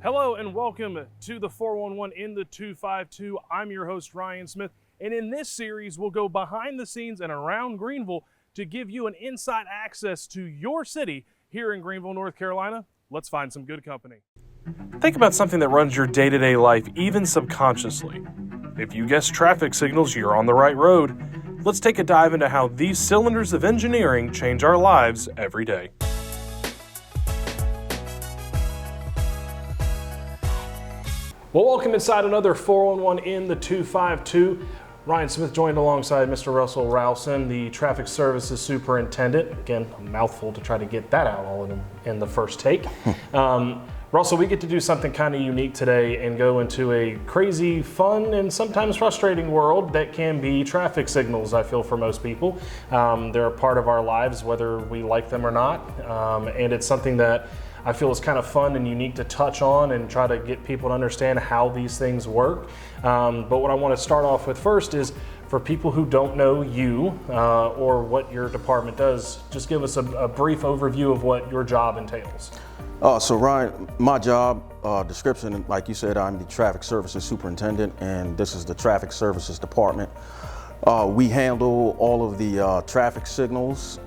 Hello and welcome to the 411 in the 252. I'm your host, Ryan Smith, and in this series, we'll go behind the scenes and around Greenville to give you an inside access to your city here in Greenville, North Carolina. Let's find some good company. Think about something that runs your day-to-day life, even subconsciously. If you guess traffic signals, you're on the right road. Let's take a dive into how these cylinders of engineering change our lives every day. Well, welcome inside another 411 in the 252. Ryan Smith joined alongside Mr. Russell Rowson, the Traffic Services Superintendent. Again, a mouthful to try to get that out all in the first take. Russell, we get to do something kind of unique today and go into a crazy, fun, and sometimes frustrating world that can be traffic signals, I feel, for most people. They're a part of our lives, whether we like them or not, and it's something that I feel is kind of fun and unique to touch on and try to get people to understand how these things work. But what I want to start off with first is, for people who don't know you or what your department does, just give us a brief overview of what your job entails. So Ryan, my job description, like you said, I'm the Traffic Services Superintendent, and this is the Traffic Services Department. We handle all of the traffic signals,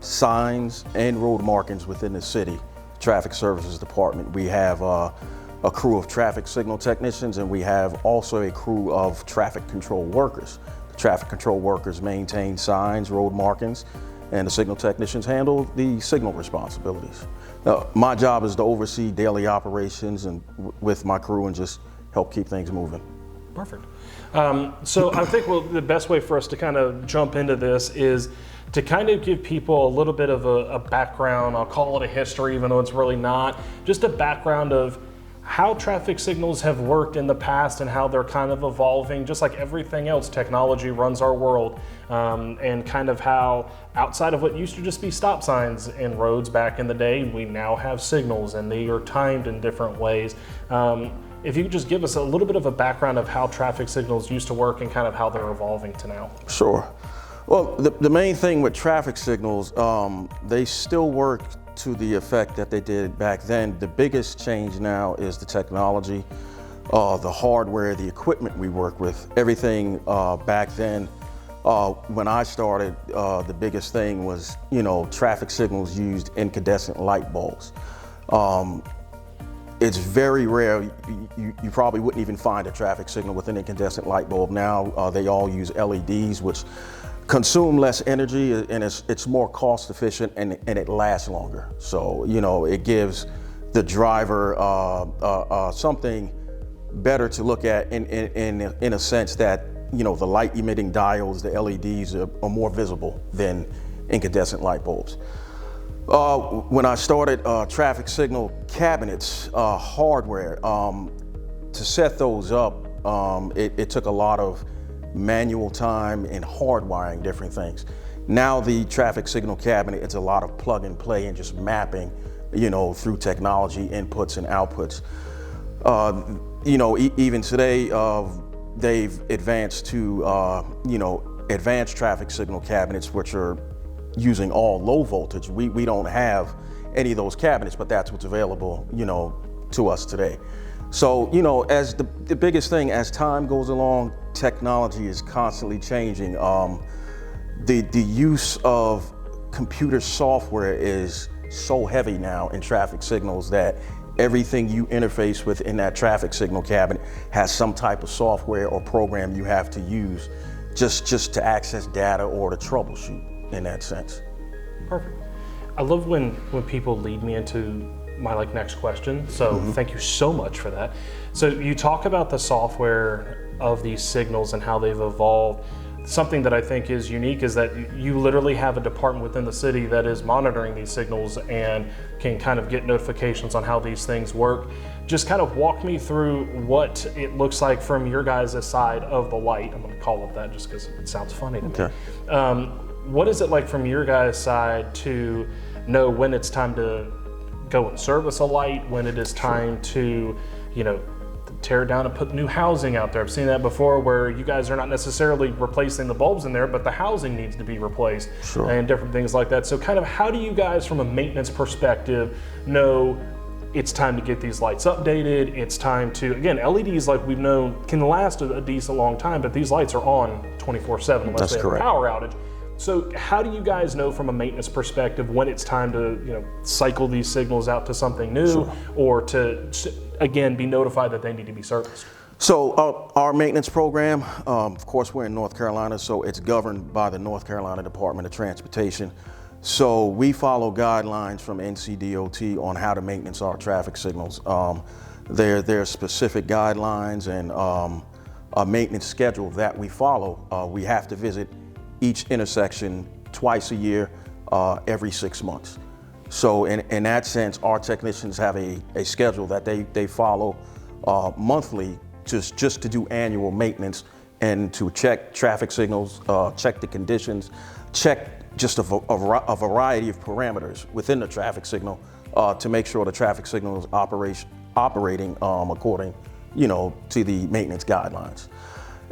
signs, and road markings within the city. Traffic Services Department. We have a crew of traffic signal technicians, and we have also a crew of traffic control workers. The traffic control workers maintain signs, road markings, and the signal technicians handle the signal responsibilities. My job is to oversee daily operations and with my crew and just help keep things moving. Perfect. So I think the best way for us to kind of jump into this is to kind of give people a little bit of a background. I'll call it a history, even though it's really not. Just a background of how traffic signals have worked in the past and how they're kind of evolving. Just like everything else, technology runs our world, and kind of how outside of what used to just be stop signs in roads back in the day, we now have signals and they are timed in different ways. If you could just give us a little bit of a background of how traffic signals used to work and kind of how they're evolving to now. Sure. Well, the main thing with traffic signals, they still work to the effect that they did back then. The biggest change now is the technology, the hardware, the equipment we work with. Everything back then, when I started, the biggest thing was, traffic signals used incandescent light bulbs. It's very rare. You probably wouldn't even find a traffic signal with an incandescent light bulb now. They all use LEDs, which consume less energy, and it's more cost efficient, and it lasts longer. So, it gives the driver something better to look at in a sense that, the light emitting diodes, the LEDs are more visible than incandescent light bulbs. When I started traffic signal cabinets, hardware, to set those up, it took a lot of manual time and hardwiring different things. Now the traffic signal cabinet, it's a lot of plug and play and just mapping, through technology inputs and outputs. Even today, they've advanced to, advanced traffic signal cabinets, which are using all low voltage. We don't have any of those cabinets, but that's what's available, to us today. So, as the biggest thing, as time goes along, technology is constantly changing. The use of computer software is so heavy now in traffic signals that everything you interface with in that traffic signal cabinet has some type of software or program you have to use just to access data or to troubleshoot in that sense. Perfect. I love when people lead me into my next question. So Thank you so much for that. So you talk about the software of these signals and how they've evolved. Something that I think is unique is that you literally have a department within the city that is monitoring these signals and can kind of get notifications on how these things work. Just kind of walk me through what it looks like from your guys' side of the light. I'm going to call it that just because it sounds funny to me. What is it like from your guys' side to know when it's time to go and service a light, when it is time to, tear it down and put new housing out there? I've seen that before where you guys are not necessarily replacing the bulbs in there, but the housing needs to be replaced. And different things like that. So kind of how do you guys, from a maintenance perspective, know it's time to get these lights updated. It's time to, again, LEDs, like we've known, can last a decent long time, but these lights are on 24/7 unless they have a power outage. So how do you guys know from a maintenance perspective when it's time to cycle these signals out to something new, or to, again, be notified that they need to be serviced? So our maintenance program, of course, we're in North Carolina, so it's governed by the North Carolina Department of Transportation. So we follow guidelines from NCDOT on how to maintenance our traffic signals. There are specific guidelines and a maintenance schedule that we follow. We have to visit each intersection twice a year, every 6 months. So in that sense, our technicians have a schedule that they follow monthly, just to do annual maintenance and to check traffic signals, check the conditions, check just a variety of parameters within the traffic signal to make sure the traffic signal is operating according, to the maintenance guidelines.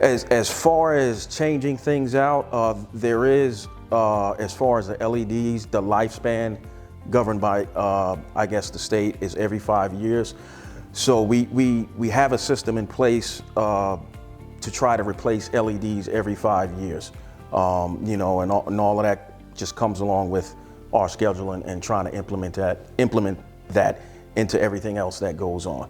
As far as changing things out, there is, as far as the LEDs, the lifespan governed by, I guess the state is every 5 years. So we have a system in place to try to replace LEDs every 5 years. And all of that just comes along with our schedule and trying to implement that into everything else that goes on.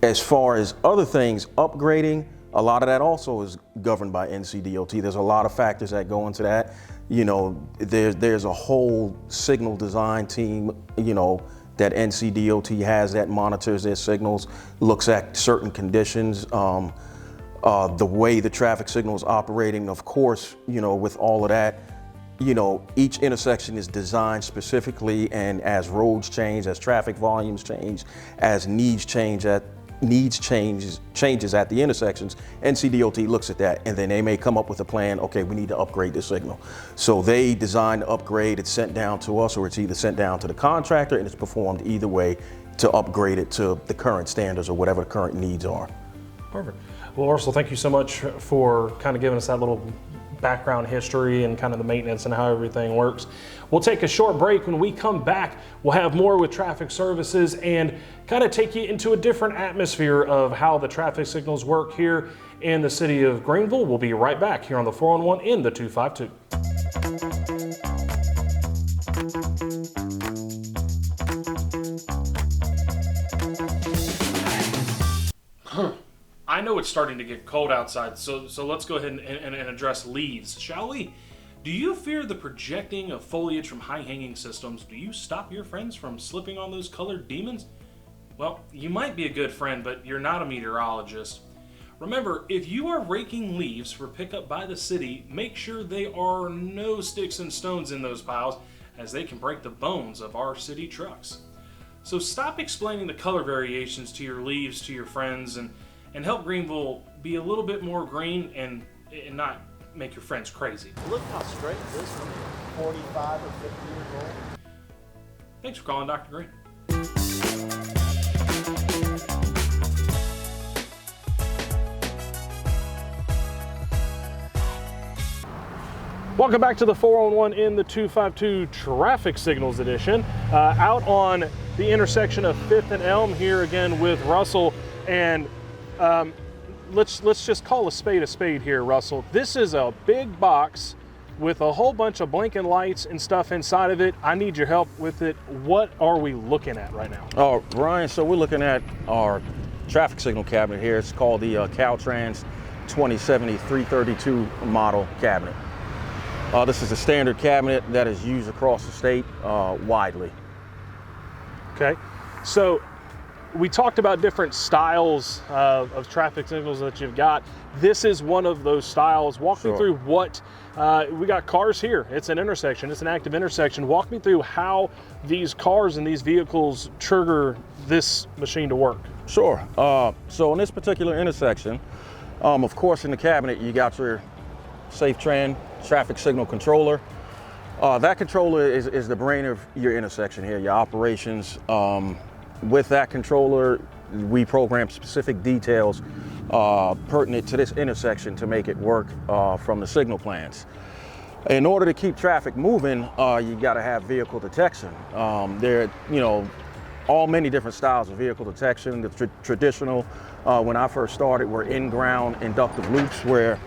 As far as other things, upgrading, a lot of that also is governed by NCDOT. There's a lot of factors that go into that. There's a whole signal design team, that NCDOT has that monitors their signals, looks at certain conditions, the way the traffic signal is operating. Of course, with all of that, each intersection is designed specifically, and as roads change, as traffic volumes change, as needs changes at the intersections, NCDOT looks at that, and then they may come up with a plan. Okay, we need to upgrade the signal. So they design the upgrade, it's sent down to us, or it's either sent down to the contractor, and it's performed either way to upgrade it to the current standards or whatever the current needs are. Perfect. Well, Ursula, thank you so much for kind of giving us that little background history and kind of the maintenance and how everything works. We'll take a short break. When we come back, we'll have more with traffic services and kind of take you into a different atmosphere of how the traffic signals work here in the city of Greenville. We'll be right back here on the 411 in the 252. I know it's starting to get cold outside, so let's go ahead and address leaves, shall we? Do you fear the projecting of foliage from high-hanging systems? Do you stop your friends from slipping on those colored demons? Well, you might be a good friend, but you're not a meteorologist. Remember, if you are raking leaves for pickup by the city, make sure there are no sticks and stones in those piles, as they can break the bones of our city trucks. So stop explaining the color variations to your leaves to your friends, and help Greenville be a little bit more green and not make your friends crazy. Look how straight this one is, 45 or 50 years old. Thanks for calling Dr. Green. Welcome back to the 411 in the 252 Traffic Signals Edition. Out on the intersection of 5th and Elm here again with Russell. And let's just call a spade here, Russell. This is a big box with a whole bunch of blinking lights and stuff inside of it. I need your help with it. What are we looking at right now? Oh, Brian, so we're looking at our traffic signal cabinet here. It's called the Caltrans 2070 332 model cabinet. This is a standard cabinet that is used across the state widely. Okay, so we talked about different styles of traffic signals that you've got. This is one of those styles. Walk me through what, we got cars here. It's an intersection, it's an active intersection. Walk me through how these cars and these vehicles trigger this machine to work. Sure, so in this particular intersection, of course in the cabinet you got your SafeTran traffic signal controller. That controller is the brain of your intersection here, your operations. With that controller, we program specific details pertinent to this intersection to make it work from the signal plans. In order to keep traffic moving, you got to have vehicle detection. There are, all many different styles of vehicle detection. The traditional, when I first started, were in-ground inductive loops, where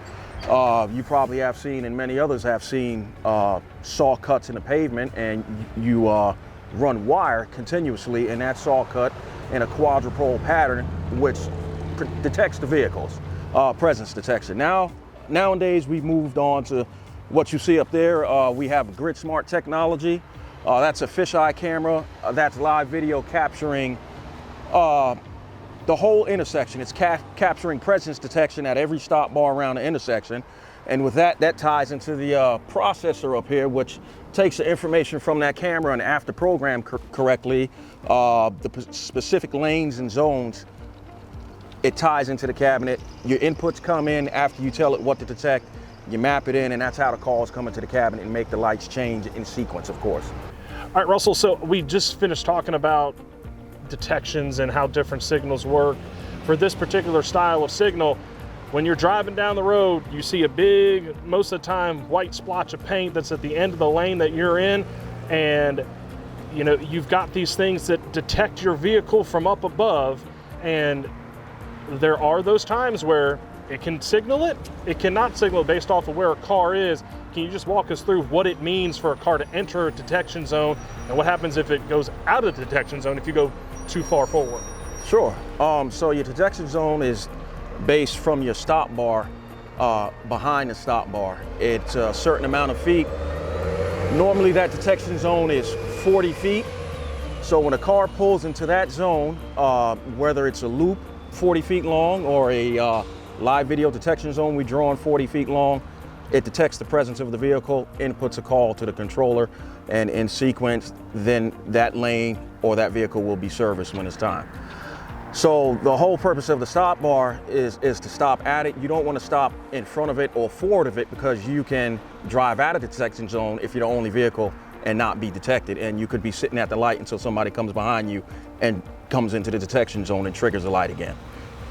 you probably have seen, and many others have seen, saw cuts in the pavement, and you run wire continuously in that saw cut in a quadrupole pattern, which detects the vehicles, presence detection. Nowadays, we've moved on to what you see up there. We have grid smart technology. That's a fisheye camera. That's live video capturing the whole intersection. It's capturing presence detection at every stop bar around the intersection. And with that ties into the processor up here, which takes the information from that camera, and after programmed correctly, the specific lanes and zones, it ties into the cabinet. Your inputs come in after you tell it what to detect. You map it in, and that's how the calls come into the cabinet and make the lights change in sequence, of course. All right, Russell, so we just finished talking about detections and how different signals work. For this particular style of signal, when you're driving down the road, you see a big, most of the time, white splotch of paint that's at the end of the lane that you're in, and you've got these things that detect your vehicle from up above, and there are those times where it can signal it, it cannot signal based off of where a car is. Can you just walk us through what it means for a car to enter a detection zone, and what happens if it goes out of the detection zone if you go too far forward? Sure. So your detection zone is based from your stop bar, behind the stop bar. It's a certain amount of feet. Normally that detection zone is 40 feet. So when a car pulls into that zone, whether it's a loop 40 feet long or a live video detection zone we draw on 40 feet long, it detects the presence of the vehicle, inputs a call to the controller, and in sequence, then that lane or that vehicle will be serviced when it's time. So the whole purpose of the stop bar is to stop at it. You don't want to stop in front of it or forward of it, because you can drive out of the detection zone if you're the only vehicle and not be detected. And you could be sitting at the light until somebody comes behind you and comes into the detection zone and triggers the light again.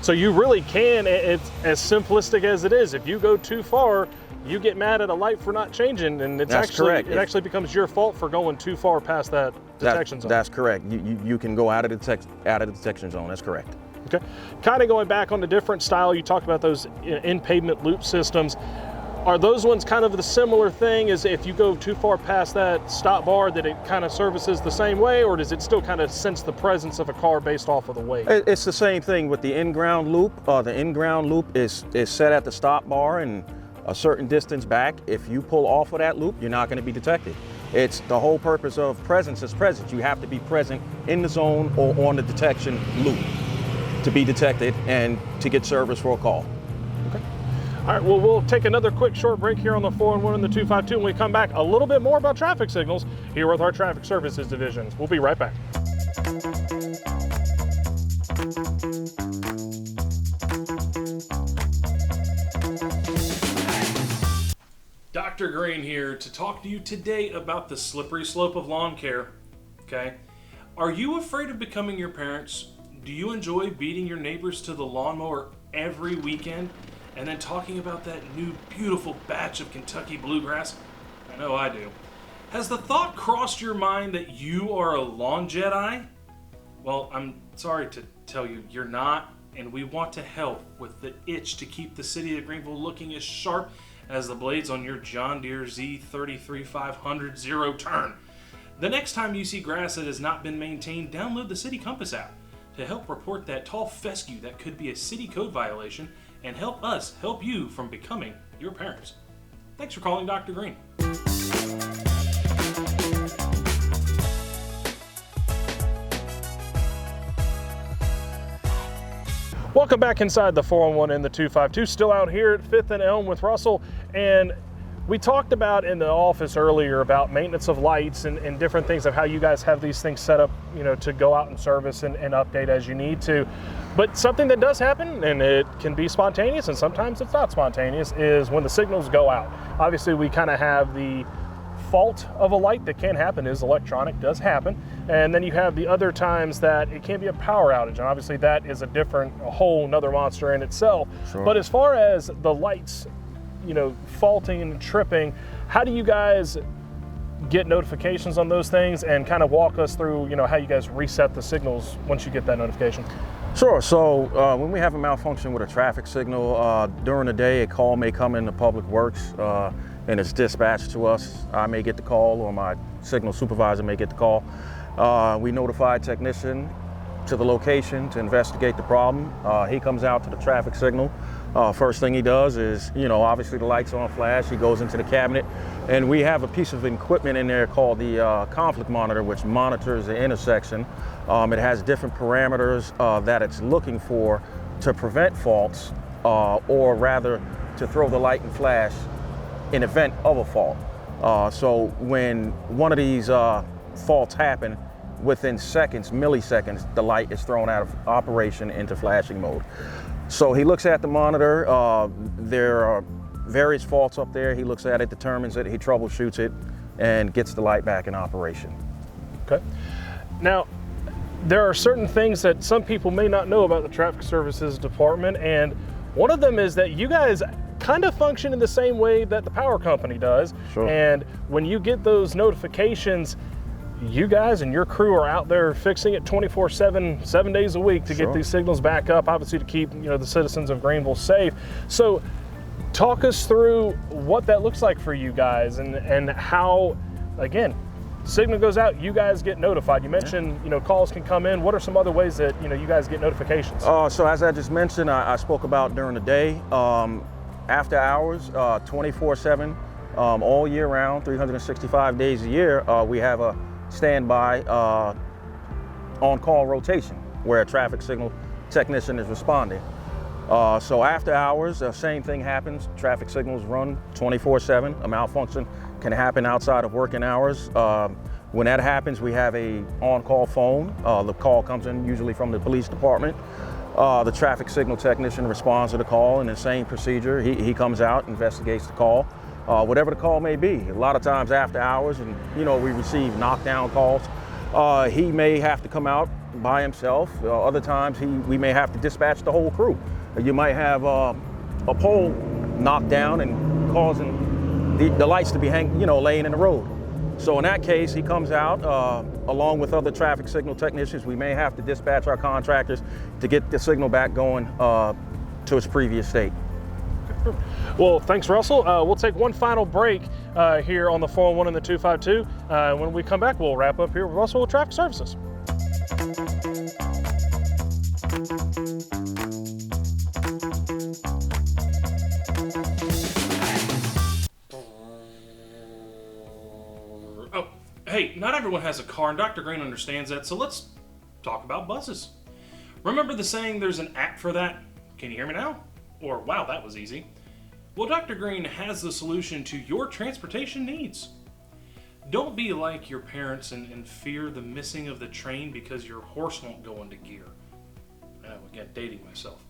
So you really can, it's as simplistic as it is. If you go too far, you get mad at a light for not changing, and it's correct. It actually becomes your fault for going too far past that detection zone. That's correct. You can go out of the detection zone. That's correct. Okay. Kind of going back on the different style, you talked about those in-pavement loop systems. Are those ones kind of the similar thing as if you go too far past that stop bar, that it kind of services the same way, or does it still kind of sense the presence of a car based off of the weight? It's the same thing with the in-ground loop. The in-ground loop is set at the stop bar and a certain distance back. If you pull off of that loop, you're not going to be detected. It's the whole purpose of presence is presence. You have to be present in the zone or on the detection loop to be detected and to get service for a call. Okay. All right, well, we'll take another quick short break here on the 411 and the 252, and we come back a little bit more about traffic signals here with our traffic services divisions. We'll be right back. Dr. Green here to talk to you today about the slippery slope of lawn care. Okay, are you afraid of becoming your parents? Do you enjoy beating your neighbors to the lawnmower every weekend and then talking about that new beautiful batch of Kentucky bluegrass? I know I do. Has the thought crossed your mind that you are a lawn Jedi? Well, I'm sorry to tell you, you're not, and we want to help with the itch to keep the City of Greenville looking as sharp as the blades on your John Deere Z33500 zero turn. The next time you see grass that has not been maintained, download the City Compass app to help report that tall fescue that could be a city code violation, and help us help you from becoming your parents. Thanks for calling Dr. Green. Welcome back inside the 411 and the 252. Still out here at 5th and Elm with Russell, and we talked about in the office earlier about maintenance of lights and different things of how you guys have these things set up, to go out and service and update as you need to. But something that does happen, and it can be spontaneous and sometimes it's not spontaneous, is when the signals go out. Obviously we kind of have the fault of a light that can happen, is electronic, does happen. And then you have the other times that it can be a power outage, and obviously that is a whole nother monster in itself. Sure. But as far as the lights, faulting and tripping, how do you guys get notifications on those things, and kind of walk us through, how you guys reset the signals once you get that notification? Sure. So when we have a malfunction with a traffic signal, during the day, a call may come into Public Works and it's dispatched to us. I may get the call, or my signal supervisor may get the call. We notify a technician to the location to investigate the problem. He comes out to the traffic signal. First thing he does is, obviously the lights on flash. He goes into the cabinet, and we have a piece of equipment in there called the conflict monitor, which monitors the intersection. It has different parameters that it's looking for to prevent faults, or rather to throw the light and flash in event of a fault. So when one of these faults happen, within seconds, milliseconds, the light is thrown out of operation into flashing mode. So he looks at the monitor. There are various faults up there. He looks at it, determines it, he troubleshoots it, and gets the light back in operation. Okay. Now, there are certain things that some people may not know about the Traffic Services Department, and one of them is that you guys kind of function in the same way that the power company does. Sure. And when you get those notifications, you guys and your crew are out there fixing it 24/7, 7 days a week to get these signals back up, obviously to keep the citizens of Greenville safe. So talk us through what that looks like for you guys, and how, again, signal goes out, you guys get notified. You mentioned calls can come in. What are some other ways that you guys get notifications? So as I just mentioned, I spoke about during the day, after hours, 24/7, all year round, 365 days a year. We have a standby on-call rotation where a traffic signal technician is responding. So after hours, the same thing happens. Traffic signals run 24/7. A malfunction can happen outside of working hours. When that happens, we have a on-call phone. The call comes in usually from the police department. The traffic signal technician responds to the call in the same procedure. He comes out, investigates the call. Whatever the call may be. A lot of times after hours, and we receive knockdown calls. He may have to come out by himself. Other times we may have to dispatch the whole crew. You might have a pole knocked down and causing the lights to be laying in the road. So in that case, he comes out along with other traffic signal technicians. We may have to dispatch our contractors to get the signal back going to its previous state. Well, thanks, Russell. We'll take one final break here on the 401 and the 252. When we come back, we'll wrap up here with Russell with Traffic Services. Oh, hey, not everyone has a car, and Dr. Green understands that, so let's talk about buses. Remember the saying, there's an app for that? Can you hear me now? Or, wow, that was easy. Well, Dr. Green has the solution to your transportation needs. Don't be like your parents and fear the missing of the train because your horse won't go into gear. Again, dating myself.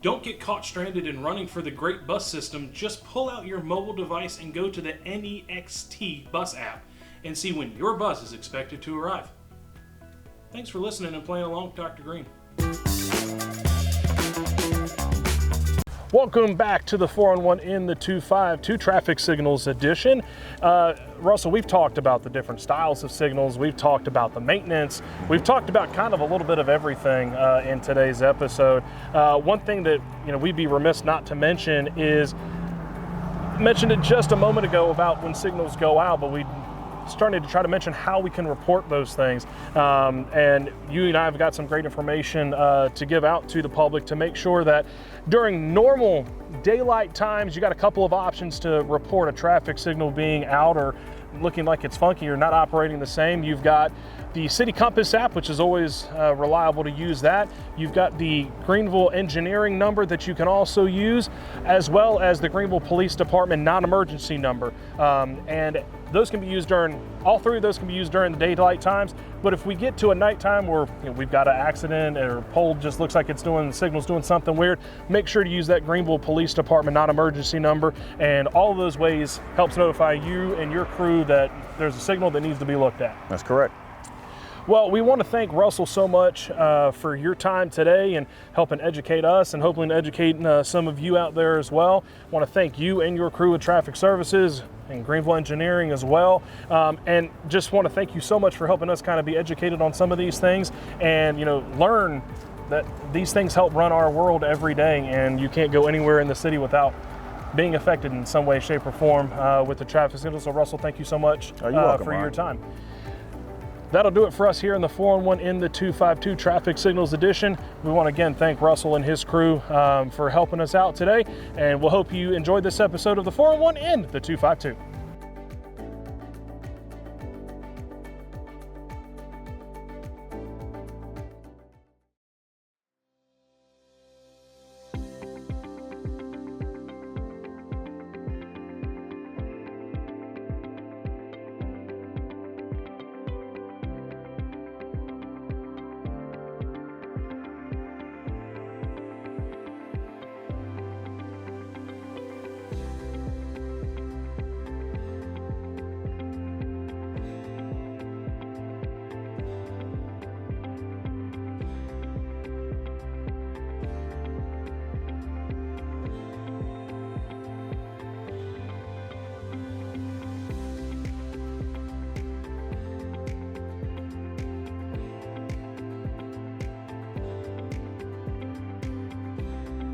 Don't get caught stranded and running for the great bus system. Just pull out your mobile device and go to the NEXT bus app and see when your bus is expected to arrive. Thanks for listening and playing along with Dr. Green. Welcome back to the 411 in the 252 Traffic Signals edition. Russell, we've talked about the different styles of signals. We've talked about the maintenance. We've talked about kind of a little bit of everything in today's episode. One thing that we'd be remiss not to mention is, mentioned it just a moment ago about when signals go out, but we started to try to mention how we can report those things. And you and I have got some great information to give out to the public to make sure that during normal daylight times, you got a couple of options to report a traffic signal being out or looking like it's funky or not operating the same. You've got the City Compass app, which is always reliable to use that. You've got the Greenville engineering number that you can also use, as well as the Greenville Police Department non-emergency number. And those can be used all three of those can be used during the daylight times. But if we get to a nighttime where we've got an accident or a pole just looks like the signal's doing something weird, make sure to use that Greenville Police Department non-emergency number. And all of those ways helps notify you and your crew that there's a signal that needs to be looked at. That's correct. Well, we want to thank Russell so much for your time today and helping educate us and hopefully educating some of you out there as well. I want to thank you and your crew at Traffic Services and Greenville Engineering as well. And just want to thank you so much for helping us kind of be educated on some of these things and, you know, learn that these things help run our world every day, and you can't go anywhere in the city without being affected in some way, shape, or form with the traffic signals. So Russell, thank you so much you're welcome, for Ryan. your time. That'll do it for us here in the 4-on-1 in the 252 Traffic Signals Edition. We want to again thank Russell and his crew for helping us out today, and we'll hope you enjoyed this episode of the 4-on-1 in the 252.